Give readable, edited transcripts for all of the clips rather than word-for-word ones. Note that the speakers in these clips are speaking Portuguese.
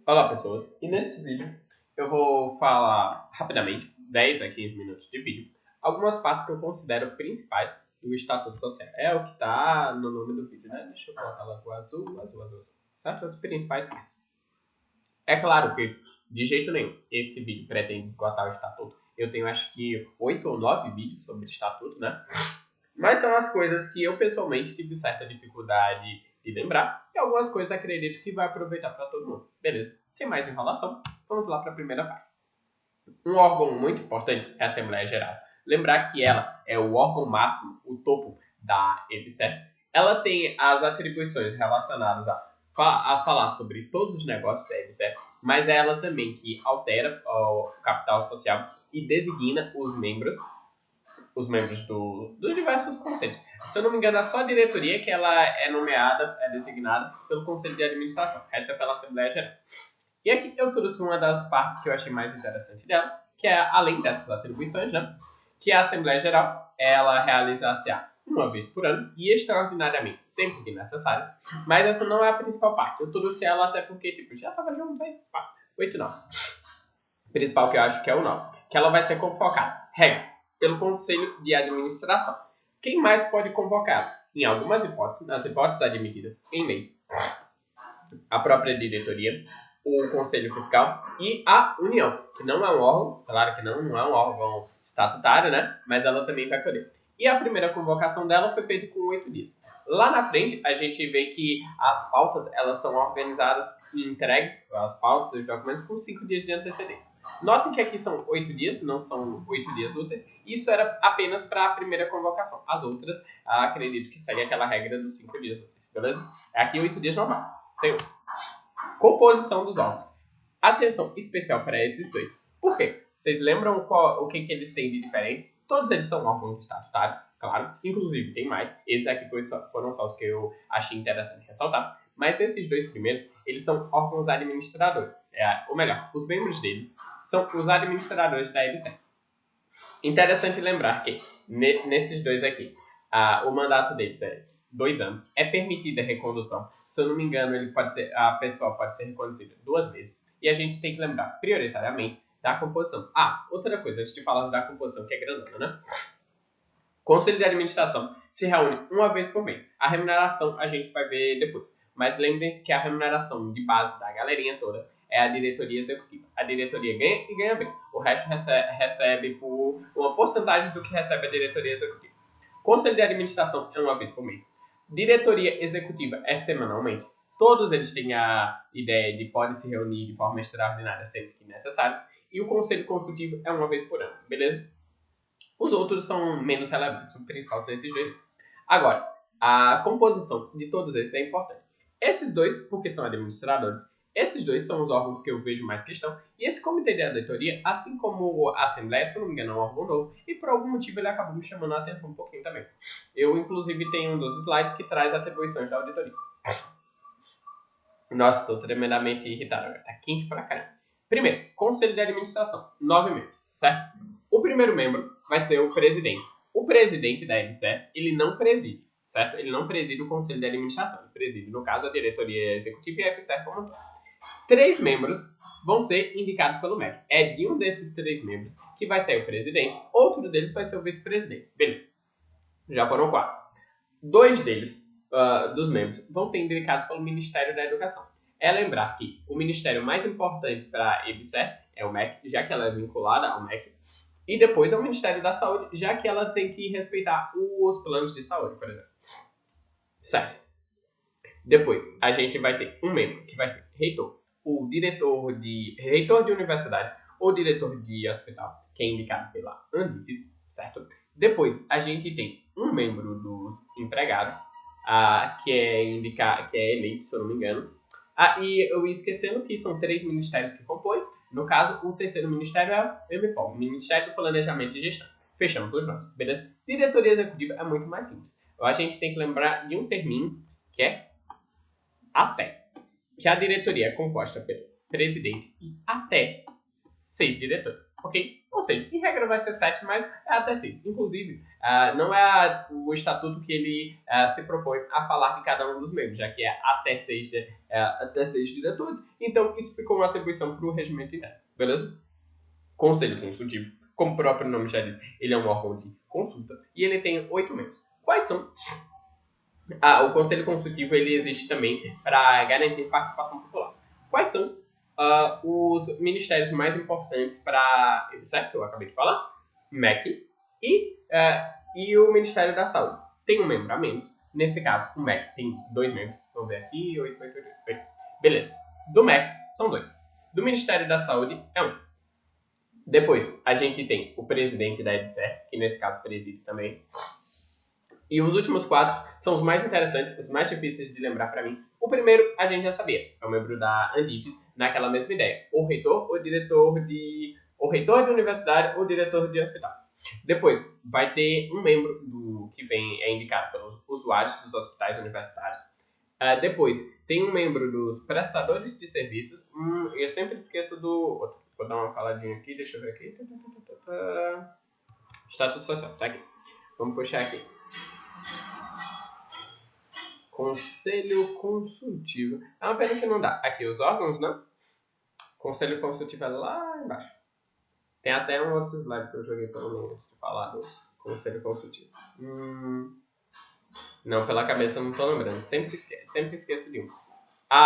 Olá, pessoas. E neste vídeo eu vou falar rapidamente, 10 a 15 minutos de vídeo, algumas partes que eu considero principais do Estatuto Social. É o que está no nome do vídeo, né? Deixa eu colocar lá com azul. Certo? As principais partes. É claro que, de jeito nenhum, esse vídeo pretende esgotar o Estatuto. Eu tenho acho que 8 ou 9 vídeos sobre o Estatuto, né? Mas são as coisas que eu pessoalmente tive certa dificuldade de lembrar e algumas coisas acredito que vai aproveitar para todo mundo. Beleza? Sem mais enrolação, vamos lá para a primeira parte. Um órgão muito importante é a Assembleia Geral. Lembrar que ela é o órgão máximo, o topo da EBSER. Ela tem as atribuições relacionadas a falar sobre todos os negócios da EBSER, mas é ela também que altera o capital social e designa os membros dos diversos conselhos. Se eu não me engano, é só a diretoria que ela é nomeada, é designada pelo Conselho de Administração. O resto é pela Assembleia Geral. E aqui eu trouxe uma das partes que eu achei mais interessante dela, que é, além dessas atribuições, né, que a Assembleia Geral, ela realiza-se uma vez por ano e extraordinariamente, sempre que necessário. Mas essa não é a principal parte. Eu trouxe ela até porque, tipo, já tava junto aí. 8 e 9. O principal que eu acho que é o 9. Que ela vai ser convocada. Regra pelo Conselho de Administração. Quem mais pode convocá-la? Em algumas hipóteses, nas hipóteses admitidas em lei, a própria diretoria, o Conselho Fiscal e a União, que não é um órgão, claro que não é um órgão estatutário, né? Mas ela também vai poder. E a primeira convocação dela foi feita com 8 dias. Lá na frente, a gente vê que as pautas, elas são organizadas e entregues, as pautas, os documentos, com 5 dias de antecedência. Notem que aqui são 8 dias, não são 8 dias úteis. Isso era apenas para a primeira convocação. As outras, acredito que segue aquela regra dos 5 dias úteis, beleza? Aqui 8 dias normal. Sem outro. Composição dos órgãos. Atenção especial para esses dois. Por quê? Vocês lembram o que eles têm de diferente? Todos eles são órgãos estatutários, claro. Inclusive, tem mais. Esses aqui foram só os que eu achei interessante ressaltar. Mas esses dois primeiros, eles são órgãos administradores. Ou melhor, os membros deles são os administradores da EBSER. Interessante lembrar que, nesses dois aqui, o mandato deles é 2 anos. É permitida a recondução. Se eu não me engano, a pessoa pode ser reconduzida 2 vezes. E a gente tem que lembrar, prioritariamente, da composição. Outra coisa, antes de falar da composição, que é grandona, né? Conselho de Administração se reúne uma vez por mês. A remuneração a gente vai ver depois. Mas lembrem-se que a remuneração de base da galerinha toda é a diretoria executiva. A diretoria ganha e ganha bem. O resto recebe por uma porcentagem do que recebe a diretoria executiva. Conselho de Administração é uma vez por mês. Diretoria executiva é semanalmente. Todos eles têm a ideia de pode se reunir de forma extraordinária sempre que necessário. E o Conselho Consultivo é uma vez por ano, beleza? Os outros são menos relevantes, o principal são esses dois. Agora, a composição de todos esses é importante. Esses dois, porque são administradores, esses dois são os órgãos que eu vejo mais questão. E esse comitê de auditoria, assim como a Assembleia, se eu não me engano, é um órgão novo. E por algum motivo ele acabou me chamando a atenção um pouquinho também. Eu, inclusive, tenho um dos slides que traz atribuições da auditoria. Nossa, estou tremendamente irritado agora. Tá quente pra caramba. Primeiro, Conselho de Administração. 9 membros, certo? O primeiro membro vai ser o presidente. O presidente da EBSER, ele não preside, certo? Ele não preside o Conselho de Administração. Ele preside, no caso, a diretoria executiva e a EBSER como um todo. 3 membros vão ser indicados pelo MEC. É de um desses 3 membros que vai ser o presidente, outro deles vai ser o vice-presidente. Beleza. Já foram 4. 2 deles, dos membros, vão ser indicados pelo Ministério da Educação. É lembrar que o ministério mais importante para a EBSER é o MEC, já que ela é vinculada ao MEC. E depois é o Ministério da Saúde, já que ela tem que respeitar os planos de saúde, por exemplo. Certo. Depois, a gente vai ter um membro, que vai ser reitor. O reitor de universidade ou diretor de hospital, que é indicado pela Andives, certo? Depois, a gente tem um membro dos empregados, que é eleito, se eu não me engano. E eu ia esquecendo que são 3 ministérios que compõem. No caso, o terceiro ministério é o MPOL, Ministério do Planejamento e Gestão. Fechamos os nomes, beleza? Diretoria executiva é muito mais simples. A gente tem que lembrar de um terminho que é até. Que a diretoria é composta pelo presidente e até 6 diretores, ok? Ou seja, em regra vai ser 7, mas é até 6. Inclusive, não é o estatuto que ele se propõe a falar de cada um dos membros, já que é até 6 diretores. Então, isso ficou uma atribuição para o regimento interno, beleza? Conselho Consultivo, como o próprio nome já diz, ele é um órgão de consulta e ele tem 8 membros. Quais são? O Conselho Consultivo ele existe também para garantir participação popular. Quais são os ministérios mais importantes para... Certo? Eu acabei de falar. MEC e o Ministério da Saúde. Tem um membro a menos. Nesse caso, o MEC tem 2 membros. Vamos ver aqui. 8. Beleza. Do MEC, são 2. Do Ministério da Saúde, é 1. Depois, a gente tem o presidente da EBSER, que nesse caso preside também. E os últimos 4 são os mais interessantes, os mais difíceis de lembrar para mim. O primeiro, a gente já sabia. É o membro da Andifes, naquela mesma ideia. O reitor, o reitor de universidade ou diretor de hospital. Depois, vai ter um membro que é indicado pelos usuários dos hospitais universitários. Depois, tem um membro dos prestadores de serviços. Eu sempre esqueço do outro. Vou dar uma faladinha aqui, deixa eu ver aqui. Status social, tá aqui. Vamos puxar aqui. Conselho Consultivo. É uma pena que não dá. Aqui, os órgãos, né? Conselho Consultivo é lá embaixo. Tem até um outro slide que eu joguei pelo meio antes de falar do Conselho Consultivo. Não, pela cabeça eu não tô lembrando. Sempre esqueço de um.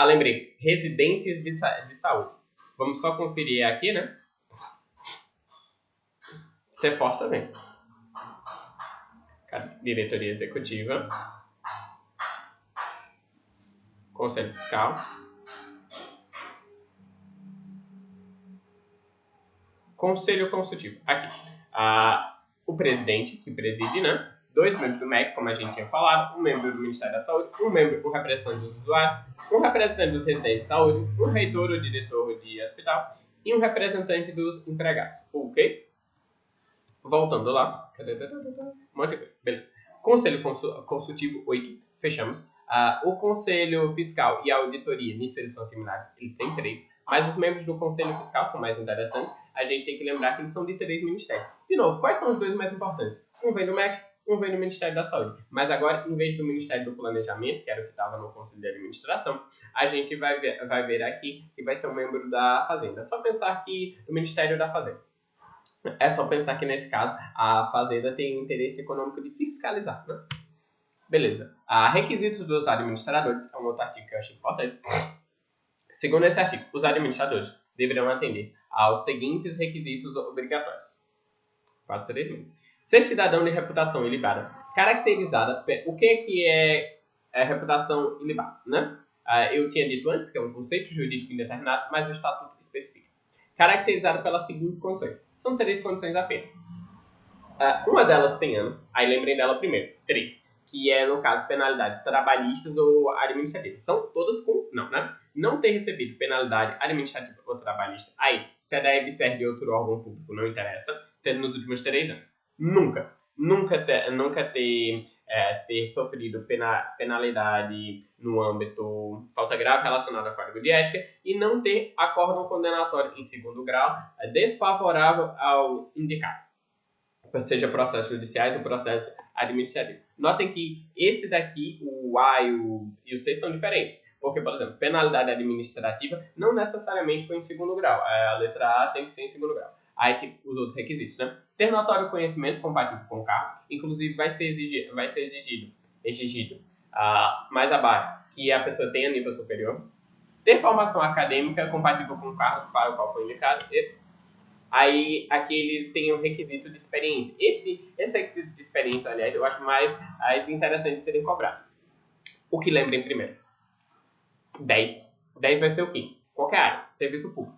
Lembrei. Residentes de saúde. Vamos só conferir aqui, né? Você força bem. Diretoria Executiva. Conselho Fiscal. Conselho Consultivo. Aqui. O presidente, que preside, né? 2 membros do MEC, como a gente tinha falado. Um membro do Ministério da Saúde. Um representante dos usuários. Um representante dos residentes de saúde. Um reitor ou diretor de hospital. E um representante dos empregados. Ok? Voltando lá. Um monte de coisa. Beleza. Conselho Consultivo 8. Fechamos. O Conselho Fiscal e a Auditoria, nisso eles são similares, ele tem 3, mas os membros do Conselho Fiscal são mais interessantes. A gente tem que lembrar que eles são de 3 ministérios. De novo, quais são os 2 mais importantes? Um vem do MEC, um vem do Ministério da Saúde. Mas agora, em vez do Ministério do Planejamento, que era o que estava no Conselho de Administração, a gente vai ver aqui que vai ser um membro da Fazenda. É só pensar aqui no Ministério da Fazenda. É só pensar que, nesse caso, a Fazenda tem interesse econômico de fiscalizar, né? Beleza. Requisitos dos administradores é um outro artigo que eu achei importante. Segundo esse artigo, os administradores deverão atender aos seguintes requisitos obrigatórios. Quase 3 mil. Ser cidadão de reputação ilibada. Caracterizada... O que é reputação ilibada, né? Eu tinha dito antes que é um conceito jurídico indeterminado, mas o estatuto especifica. Caracterizada pelas seguintes condições. São 3 condições apenas. Uma delas tem ano. Aí lembrem dela primeiro. 3. Que é, no caso, penalidades trabalhistas ou administrativas. São todas com não, né? Não ter recebido penalidade administrativa ou trabalhista. Aí, se é da EBSER de outro órgão público, não interessa. Ter nos últimos 3 anos. Nunca ter sofrido penalidade no âmbito falta grave relacionada ao Código de Ética e não ter acórdão condenatório em segundo grau desfavorável ao indicado. Seja processos judiciais ou processo administrativo. Notem que esse daqui, o A e o C, são diferentes. Porque, por exemplo, penalidade administrativa não necessariamente foi em segundo grau. A letra A tem que ser em segundo grau. Aí tem os outros requisitos, né? Ter notório conhecimento compatível com o cargo. Inclusive, vai ser exigido mais abaixo que a pessoa tenha nível superior. Ter formação acadêmica compatível com o cargo para o qual foi indicado. Aí, aqui ele tem um requisito de experiência. Esse requisito de experiência, aliás, eu acho mais interessante de serem cobrados. O que lembrem primeiro? 10. 10 vai ser o quê? Qualquer área. Serviço público.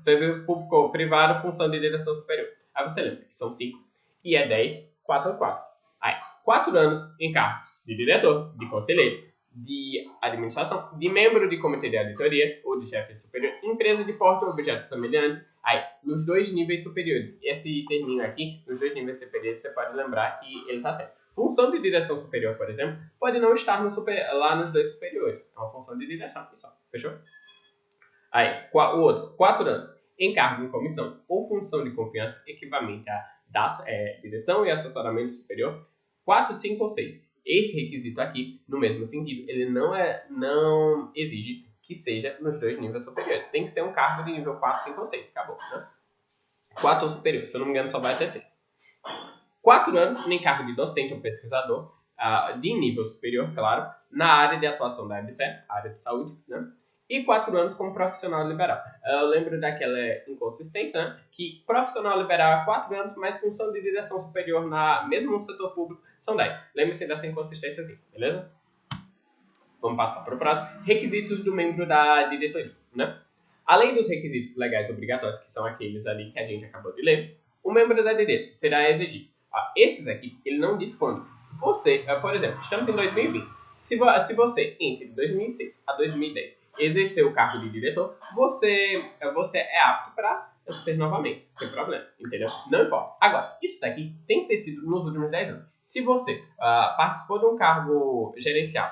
Serviço público ou privado, função de direção superior. Aí você lembra que são 5. E é 10, 4 ou 4. Aí, 4 anos em cargo de diretor, de conselheiro, de administração, de membro de comitê de auditoria ou de chefe superior, empresa de porte ou objeto semelhante. Aí, nos 2 níveis superiores. Esse termino aqui, nos 2 níveis superiores, você pode lembrar que ele está certo. Função de direção superior, por exemplo, pode não estar lá nos 2 superiores. É uma função de direção, pessoal. Fechou? Aí, o outro, 4 anos. em cargo em comissão ou função de confiança equivalente a direção e assessoramento superior, 4, 5 ou 6. Esse requisito aqui, no mesmo sentido, ele não exige que seja nos dois níveis superiores. Tem que ser um cargo de nível 4, 5 ou 6. Acabou, né? 4 ou superior. Se eu não me engano, só vai até 6. 4 anos em cargo de docente ou pesquisador, de nível superior, claro, na área de atuação da EBSER, área de saúde, né? E 4 anos como profissional liberal. Eu lembro daquela inconsistência, né? Que profissional liberal é 4 anos, mas função de direção superior, mesmo no setor público, são 10. Lembre-se dessa inconsistência, assim, beleza? Vamos passar para o próximo. Requisitos do membro da diretoria, né? Além dos requisitos legais obrigatórios, que são aqueles ali que a gente acabou de ler, o membro da diretoria será exigido. Esses aqui, ele não diz quando. Você, por exemplo, estamos em 2020. Se você, entre 2006 a 2010, exercer o cargo de diretor, você é apto para ser novamente, sem problema, entendeu? Não importa. Agora, isso daqui tem que ter sido nos últimos 10 anos. Se você participou de um cargo gerencial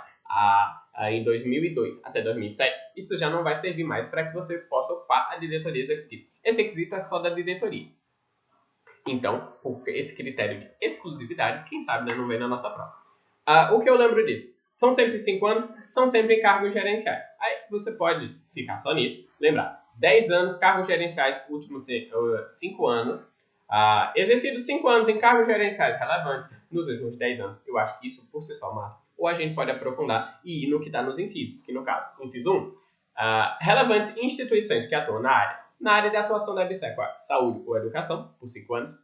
em 2002 até 2007, isso já não vai servir mais para que você possa ocupar a diretoria executiva. Esse requisito é só da diretoria. Então, por esse critério de exclusividade, quem sabe, né, não vem na nossa prova. O que eu lembro disso? São sempre 5 anos, são sempre cargos gerenciais. Aí você pode ficar só nisso. Lembrar, 10 anos, cargos gerenciais, últimos 5 anos. Exercidos 5 anos em cargos gerenciais relevantes nos últimos 10 anos. Eu acho que isso por si só mata. Ou a gente pode aprofundar e ir no que está nos incisos, que no caso, inciso 1, relevantes instituições que atuam na área de atuação da EBSER, saúde ou educação, por 5 anos.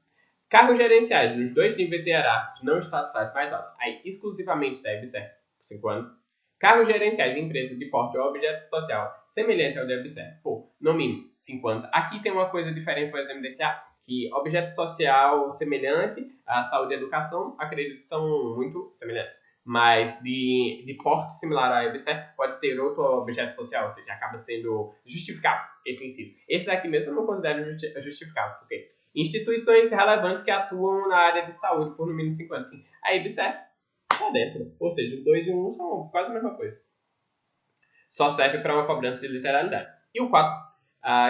Cargos gerenciais nos 2 níveis hierárquicos não estatutários mais altos, aí exclusivamente da EBSER, por 5 anos. Cargos gerenciais em empresas de porte ou objeto social semelhante ao da EBSER, por, no mínimo, 5 anos. Aqui tem uma coisa diferente, por exemplo, desse que objeto social semelhante à saúde e educação, acredito que são muito semelhantes. Mas de porte similar à EBSER, pode ter outro objeto social, ou seja, acaba sendo justificável esse inciso. Esse daqui mesmo eu não considero justificável, porque instituições relevantes que atuam na área de saúde por no mínimo 5 anos. Sim, a EBSER está dentro. Ou seja, o 2 e o 1 são quase a mesma coisa. Só serve para uma cobrança de literalidade. E o 4,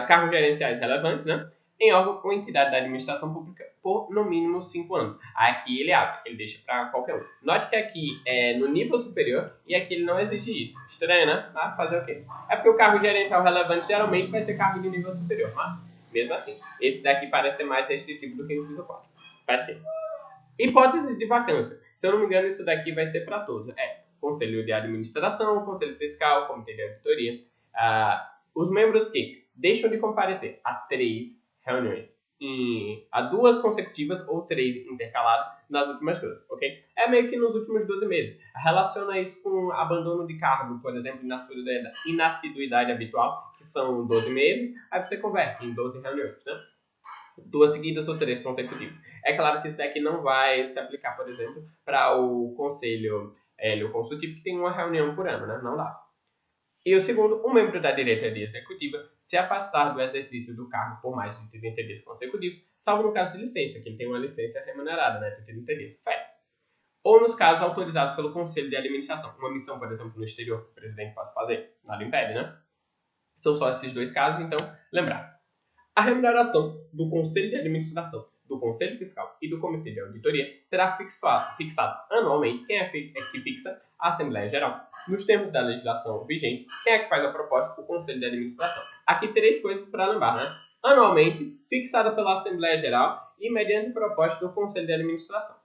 cargos gerenciais relevantes, né? Em órgão ou entidade da administração pública por no mínimo 5 anos. Aqui ele abre, ele deixa para qualquer um. Note que aqui é no nível superior e aqui ele não exige isso. Estranho, né? Fazer o quê? É porque o cargo gerencial relevante geralmente vai ser cargo de nível superior, mas mesmo assim, esse daqui parece ser mais restritivo do que o inciso 4. Vai ser isso. Hipóteses de vacância. Se eu não me engano, isso daqui vai ser para todos. Conselho de administração, conselho fiscal, comitê de auditoria. Os membros que deixam de comparecer a 3 reuniões, a 2 consecutivas ou 3 intercaladas nas últimas 12, ok? É meio que nos últimos 12 meses. Relaciona isso com abandono de cargo, por exemplo, inassiduidade habitual, que são 12 meses, aí você converte em 12 reuniões, né? 2 seguidas ou 3 consecutivas. É claro que isso daqui não vai se aplicar, por exemplo, para o conselho consultivo, que tem uma reunião por ano, né? Não dá. E o segundo, um membro da diretoria executiva se afastar do exercício do cargo por mais de 30 dias consecutivos, salvo no caso de licença, que ele tem uma licença remunerada, né, de 30 dias, férias. Ou nos casos autorizados pelo Conselho de Administração. Uma missão, por exemplo, no exterior, que o presidente possa fazer, nada impede, né? São só esses 2 casos, então, lembrar. A remuneração do Conselho de Administração, do Conselho Fiscal e do Comitê de Auditoria será fixado anualmente. Quem é que fixa? A Assembleia Geral. Nos termos da legislação vigente, quem é que faz a proposta? O Conselho de Administração. Aqui 3 coisas para lembrar, né? Anualmente, fixada pela Assembleia Geral e mediante proposta do Conselho de Administração.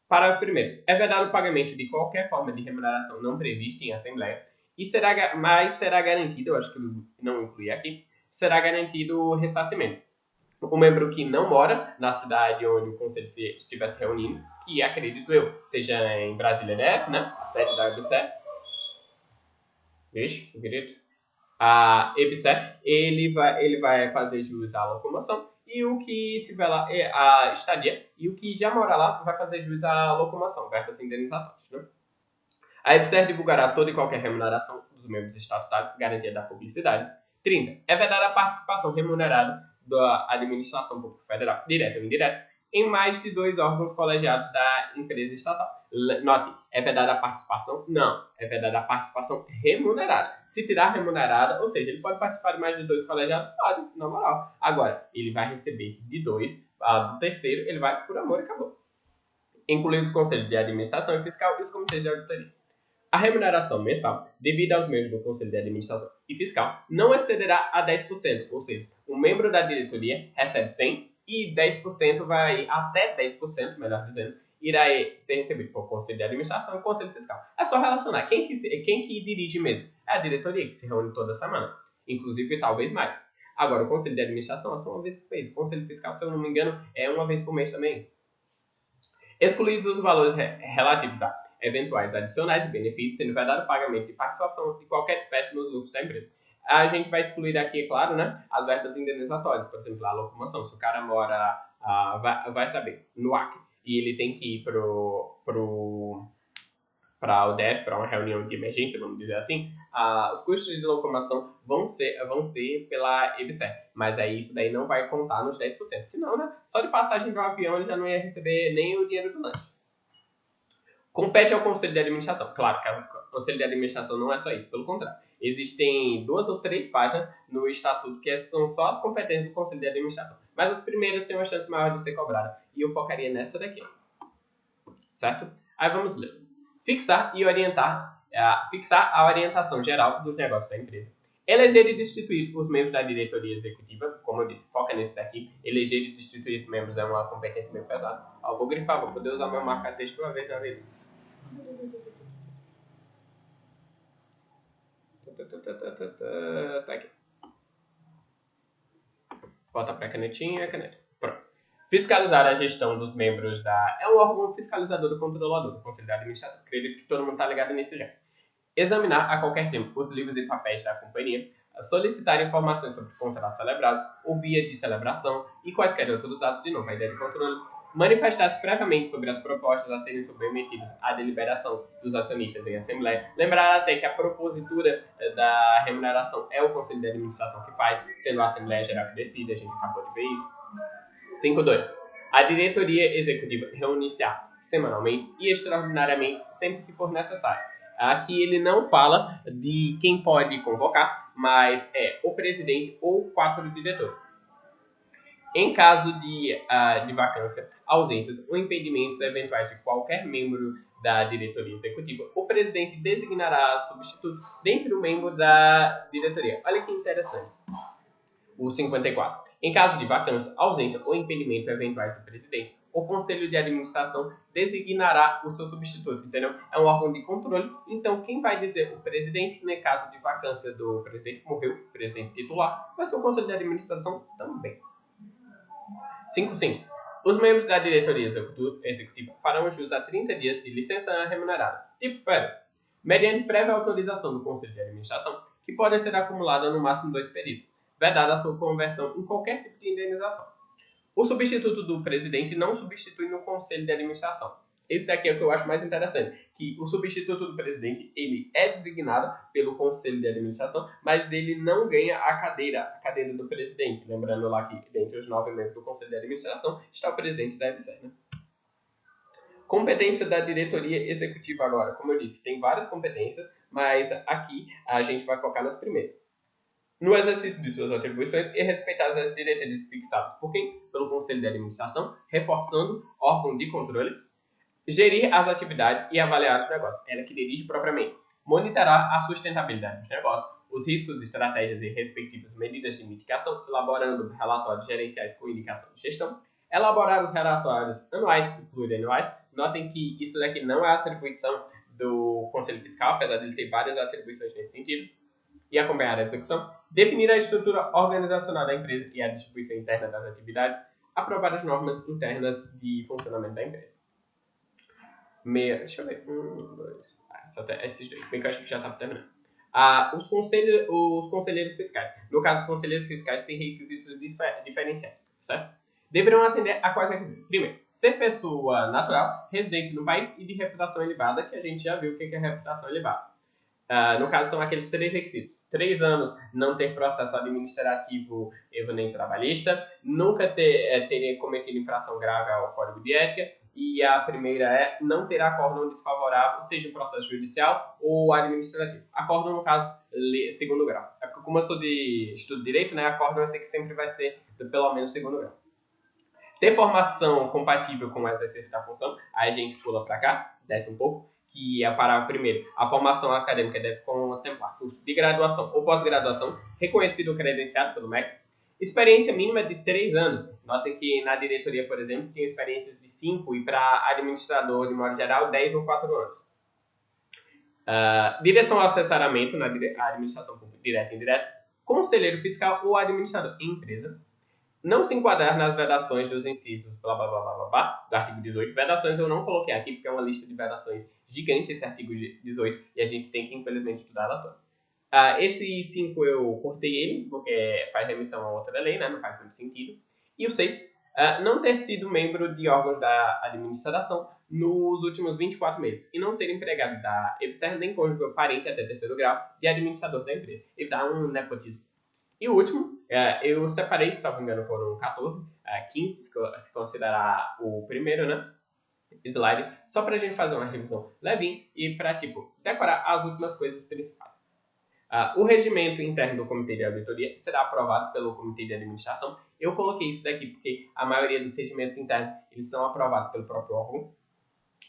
Parágrafo 1º. É vedado o pagamento de qualquer forma de remuneração não prevista em Assembleia, mas será garantido, eu acho que não inclui aqui, será garantido o ressarcimento. O membro que não mora na cidade onde o conselho estiver se reunindo, que acredito eu, seja em Brasília DF, né, a sede da EBSER, que querido, a EBSER, ele vai fazer jus à locomoção, e o que tiver lá, a estadia, e o que já mora lá vai fazer jus à locomoção, verbas indenizatórias, né? A EBSER divulgará toda e qualquer remuneração dos membros estatutários, garantia da publicidade. 30. É vedada a participação remunerada da administração pública federal, direta ou indireta, em mais de 2 órgãos colegiados da empresa estatal. Note, é vedada a participação? Não, é vedada a participação remunerada. Se tirar remunerada, ou seja, ele pode participar de mais de 2 colegiados? Pode, na moral. Agora, ele vai receber de 2, do terceiro ele vai por amor e acabou. Inclui os conselhos de administração e fiscal e os comitês de auditoria. A remuneração mensal, devido aos membros do Conselho de Administração e Fiscal, não excederá a 10%, ou seja, um membro da diretoria recebe 100 e 10% vai até 10%, melhor dizendo, irá ser recebido por Conselho de Administração e Conselho Fiscal. É só relacionar. Quem que dirige mesmo? É a diretoria, que se reúne toda semana, inclusive talvez mais. Agora, o Conselho de Administração é só uma vez por mês. O Conselho Fiscal, se eu não me engano, é uma vez por mês também. Excluídos os valores relativos a eventuais adicionais e benefícios, sendo vedado o pagamento de participação de qualquer espécie nos lucros da empresa. A gente vai excluir aqui, é claro, né, as verbas indenizatórias, por exemplo, a locomoção. Se o cara mora, vai saber, no Acre, e ele tem que ir para o DF, para uma reunião de emergência, vamos dizer assim, os custos de locomoção vão ser pela EBSER, mas aí isso daí não vai contar nos 10%. Senão, né, só de passagem do avião ele já não ia receber nem o dinheiro do lanche. Compete ao Conselho de Administração. Claro que o Conselho de Administração não é só isso, pelo contrário. Existem 2 ou 3 páginas no Estatuto que são só as competências do Conselho de Administração. Mas as primeiras têm uma chance maior de ser cobrada. E eu focaria nessa daqui. Certo? Aí vamos ler. Fixar a orientação geral dos negócios da empresa. Eleger e destituir os membros da diretoria executiva, como eu disse, foca nesse daqui. Eleger e destituir os membros é uma competência meio pesada. Eu vou grifar, vou poder usar meu marca-texto uma vez na vida. Tá aqui. Volta para a canetinha, caneta. Pronto. Fiscalizar a gestão dos membros é um órgão fiscalizador do controlador, do Conselho de Administração. Acredito que todo mundo está ligado nisso já. Examinar a qualquer tempo os livros e papéis da companhia, solicitar informações sobre contratos celebrados ou via de celebração e quaisquer outros atos de nova ideia de controle, manifestar-se previamente sobre as propostas a serem submetidas à deliberação dos acionistas em assembleia. Lembrar até que a propositura da remuneração é o Conselho de Administração que faz, sendo a Assembleia Geral que decide, a gente acabou de ver isso. 5.2. A diretoria executiva reunir-se-á semanalmente e extraordinariamente sempre que for necessário. Aqui ele não fala de quem pode convocar, mas é o presidente ou 4 diretores. Em caso de vacância, ausências ou impedimentos eventuais de qualquer membro da diretoria executiva, o presidente designará substituto dentre o membro da diretoria. Olha que interessante. O 54. Em caso de vacância, ausência ou impedimento eventuais do presidente, o Conselho de Administração designará o seu substituto, entendeu? É um órgão de controle, então quem vai dizer o presidente, no caso de vacância do presidente que morreu, presidente titular, vai ser o Conselho de Administração também. 5.5. Os membros da diretoria executiva farão jus a 30 dias de licença remunerada, tipo férias, mediante prévia autorização do Conselho de Administração, que podem ser acumuladas no máximo 2 períodos, vedada a sua conversão em qualquer tipo de indenização. O substituto do presidente não substitui no Conselho de Administração. Esse aqui é o que eu acho mais interessante, que o substituto do presidente ele é designado pelo Conselho de Administração, mas ele não ganha a cadeira do presidente. Lembrando lá que, dentre os 9 membros do Conselho de Administração, está o presidente da EBSER, né? Competência da diretoria executiva agora. Como eu disse, tem várias competências, mas aqui a gente vai focar nas primeiras. No exercício de suas atribuições e respeitar as diretrizes fixadas por quem? Pelo Conselho de Administração, reforçando órgão de controle, gerir as atividades e avaliar os negócios. Ela que dirige propriamente. Monitorar a sustentabilidade dos negócios, os riscos, estratégias e respectivas medidas de mitigação, elaborando relatórios gerenciais com indicação de gestão, elaborar os relatórios anuais e plurianuais. Notem que isso daqui não é atribuição do Conselho Fiscal, apesar de ele ter várias atribuições nesse sentido, e acompanhar a execução, definir a estrutura organizacional da empresa e a distribuição interna das atividades, aprovar as normas internas de funcionamento da empresa. Deixa eu ver. 1, 2. Só até esses 2, bem que eu acho que já estava terminando. Os conselheiros fiscais. No caso, os conselheiros fiscais têm requisitos diferenciados, certo? Deverão atender a quais requisitos? Primeiro, ser pessoa natural, residente no país e de reputação elevada, que a gente já viu o que é reputação elevada. No caso, são aqueles 3 requisitos. 3 anos não ter processo administrativo nem trabalhista, nunca ter cometido infração grave ao Código de Ética E a primeira é não ter acórdão desfavorável, seja em processo judicial ou administrativo. Acórdão, no caso, segundo grau. É porque, como eu sou de estudo de direito, né, acórdão eu sei que sempre vai ser de pelo menos segundo grau. Ter formação compatível com o exercício da função, aí a gente pula para cá, desce um pouco, que é para primeiro, a formação acadêmica deve contemplar curso de graduação ou pós-graduação, reconhecido ou credenciado pelo MEC, experiência mínima de 3 anos. Notem que na diretoria, por exemplo, tem experiências de 5 e para administrador, de modo geral, 10 ou 4 anos. Direção ao assessoramento na administração pública direta e indireta, conselheiro fiscal ou administrador em empresa, não se enquadrar nas vedações dos incisos blá blá blá blá blá do artigo 18. Vedações eu não coloquei aqui porque é uma lista de vedações gigante esse artigo 18 e a gente tem que infelizmente estudar ela toda. Esse 5 eu cortei ele porque faz remissão a outra lei, né? Não faz muito sentido. E o 6, não ter sido membro de órgãos da administração nos últimos 24 meses e não ser empregado da EBSER nem cônjuge ou parente até terceiro grau de administrador da empresa. Evitar um nepotismo. E o último, eu separei, se não me engano foram 14, 15 se considerar o primeiro, né? Slide, só pra gente fazer uma revisão levinha e pra, decorar as últimas coisas principais. O regimento interno do Comitê de Auditoria será aprovado pelo Comitê de Administração. Eu coloquei isso daqui porque a maioria dos regimentos internos eles são aprovados pelo próprio órgão.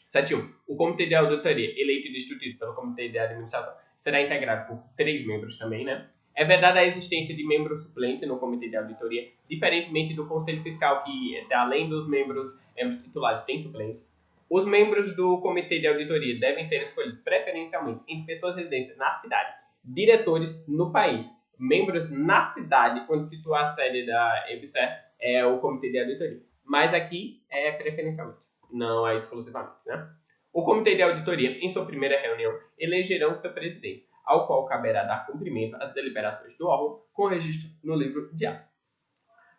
7.1. O Comitê de Auditoria, eleito e destituído pelo Comitê de Administração, será integrado por 3 membros também, né? É vedada a existência de membro suplente no Comitê de Auditoria, diferentemente do Conselho Fiscal, que, além dos membros titulares, tem suplentes. Os membros do Comitê de Auditoria devem ser escolhidos preferencialmente entre pessoas residentes na cidade, diretores no país, membros na cidade onde situa a sede da EBSER, é o Comitê de Auditoria. Mas aqui é preferencialmente, não é exclusivamente, né? O Comitê de Auditoria, em sua primeira reunião, elegerão seu presidente, ao qual caberá dar cumprimento às deliberações do órgão com registro no livro de ato.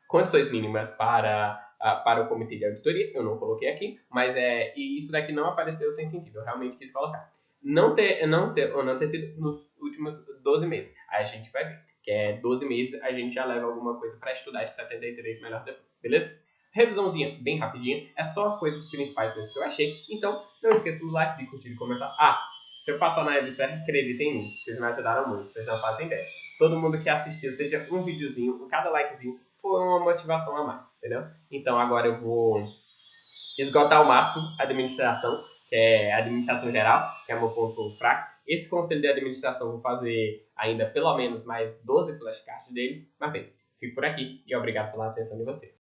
Condições mínimas para o Comitê de Auditoria, eu não coloquei aqui, mas e isso daqui não apareceu sem sentido, eu realmente quis colocar. Não ter sido nos últimos 12 meses. Aí a gente vai ver, que é 12 meses, a gente já leva alguma coisa para estudar esses 73 melhor depois, beleza? Revisãozinha bem rapidinha, é só coisas principais mesmo que eu achei, então não esqueça do like, de curtir e comentar. Se eu passar na EBSER, acredita em mim, vocês me ajudaram muito, vocês não fazem ideia. Todo mundo que assistiu, seja um videozinho, cada likezinho, foi uma motivação a mais, entendeu? Então agora eu vou esgotar ao máximo a administração, que é a administração geral, que é meu ponto fraco. Esse conselho de administração vou fazer ainda pelo menos mais 12 flashcards dele, mas bem, fico por aqui e obrigado pela atenção de vocês.